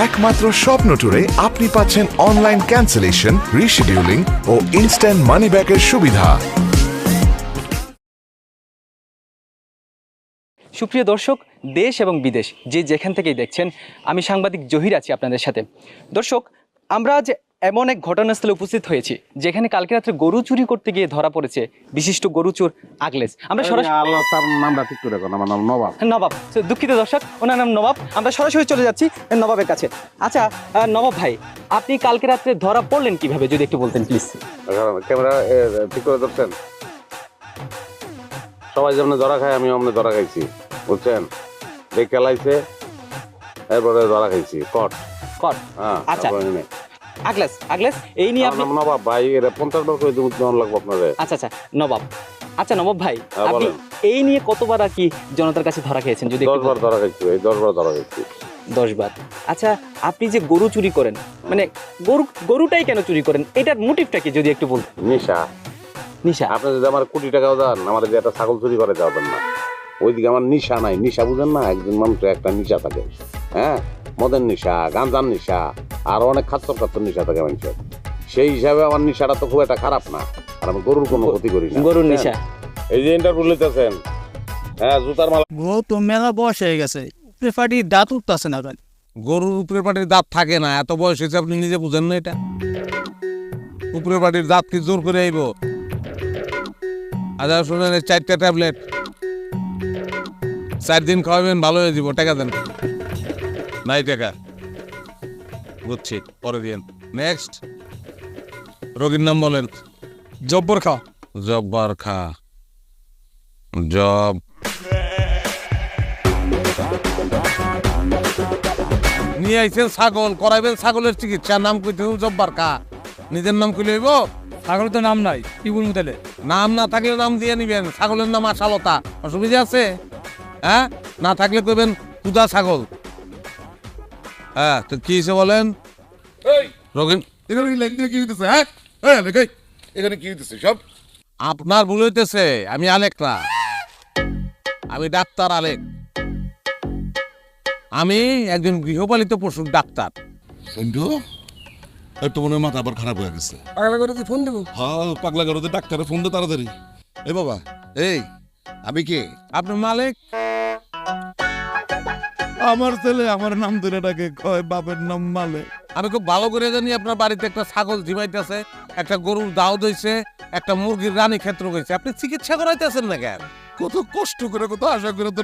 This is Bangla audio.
একমাত্র স্বপ্ন ট্যুরে আপনি পাচ্ছেন অনলাইন ক্যান্সেলেশন, রিশিডিউলিং ও ইনস্ট্যান্ট মানি ব্যাকের সুবিধা। সুপ্রিয় দর্শক, দেশ এবং বিদেশ যে যেখান থেকেই দেখছেন, আমি সাংবাদিক জহির আছি আপনাদের সাথে। দর্শক, আমরা আজ এমন এক ঘটনাস্থলে উপস্থিত হয়েছি যেখানে কালকে রাত্রে গরু চুরি করতে গিয়ে ধরা পড়েছে বিশিষ্ট গরু চোর আগলেস। আমরা সরাসরি নবাব, দুঃখিত দর্শক, ওনার নাম নবাব। আমরা সরাসরি চলে যাচ্ছি নবাবের কাছে। আচ্ছা নবাব ভাই, আপনি কালকে রাত্রে ধরা পড়লেন কিভাবে, যদি একটু বলতেন প্লিজ। ক্যামেরা ঠিক করে ধরছেন? সবাই যেমন ধরা খায় আমি অমনে ধরা খাইছি, বুঝছেন? দেখে লাইছে, এরপরে ধরা খাইছি কট। আচ্ছা আগলেস এই নিয়ে আপনি নবাব ভাই, এটা 50 বার করে দেওয়া লাগবে আপনাদের। আচ্ছা নবাব, নবাব ভাই, আপনি এই নিয়ে কতবার আর কি জনতার কাছে ধরা খেয়েছেন? যদি 10 বার ধরা খাইছি, এই 10 বার ধরা খাইছি। 10 বার। আচ্ছা, আপনি যে গরু চুরি করেন, মানে গরুটাই কেন চুরি করেন, এটার মোটিভটা কি যদি একটু বলতেন? নিশা। আপনি যদি আমার কোটি টাকাও দেন, আমার যে একটা ছাগল চুরি করে যাবেন না, ওইদিকে আমার নিশা নাই। নিশা বুঝেন না? একজন মানুষের একটা নিশা থাকে, হ্যাঁ, মদের নিশা, গাঁজার নিশা, আর অনেক খাচ্চর নিশা থাকে মানুষের। সেই হিসাবে আমার নিশাটা তো খুব একটা খারাপ না, আর আমি গরুর কোনো ক্ষতি করি না। গরুর নিশা। এই যে ইন্টারভিউ লিতেছেন, হ্যাঁ, জুতার মালা। গরু তো মেলা বয়স হয়ে গেছে, পাটির দাঁত উঠতেছে না। গরুর উপরের পাটির দাঁত থাকে না, এত বয়স হয়েছে, আপনি নিজে বুঝেন না? এটা উপরের পাটির দাঁত কি জোর করে আইব? আচ্ছা শুনেন, 4টা ট্যাবলেট 4 দিন খাওয়াবেন, ভালো হয়ে যাব। টাকা দেন। নাই টাকা, বুঝছি, পরে দিন। নেক্সট, রোগীর নাম বলেন। জব্বর খা। জব্বার খা। জব নিয়ে আইছেন ছাগল, করাইবেন ছাগলের চিকিৎসা, নাম কইতে জব্বার খা। নিজের নাম কইলে হইব? ছাগলের তো নাম নাই, কি বলবো তাহলে? নাম না থাকলে নাম দিয়ে নিবেন। ছাগলের নাম আশালতা, অসুবিধা আছে? হ্যাঁ, না থাকলে কইবেন কুদা ছাগল। হ্যাঁ, তো কি হয়েছে বলেন? রোগীন এখানে কি হইতেছে সব? আপনার ভুল হইতেছে, আমি আলেক না, আমি ডাক্তার আলেক। আমি একজন গৃহপালিত পশুর ডাক্তার। সন্টু, একটু মনে হয় মাথা আবার খারাপ হয়ে গেছে। পাগলা করে ফোন দেবো? হ্যাঁ, পাগলা গারোতে ডাক্তারে ফোন দে তাড়াতাড়ি। এই বাবা, এই আমি কে? আপনার মালিক? আমার ছেলে আমার নাম ধরে ডাকে, কয় বাপের নাম মালিক। আমি খুব ভালো করে জানি আপনার বাড়িতে একটা ছাগল ঝিমাইতেছে, একটা গরুর দাউদ হইছে, একটা মুরগির রানী ক্ষেত্র হয়েছে। আপনি চিকিৎসা করাইতেছেন না কেন? কত কষ্ট করে, কত আশা করে তো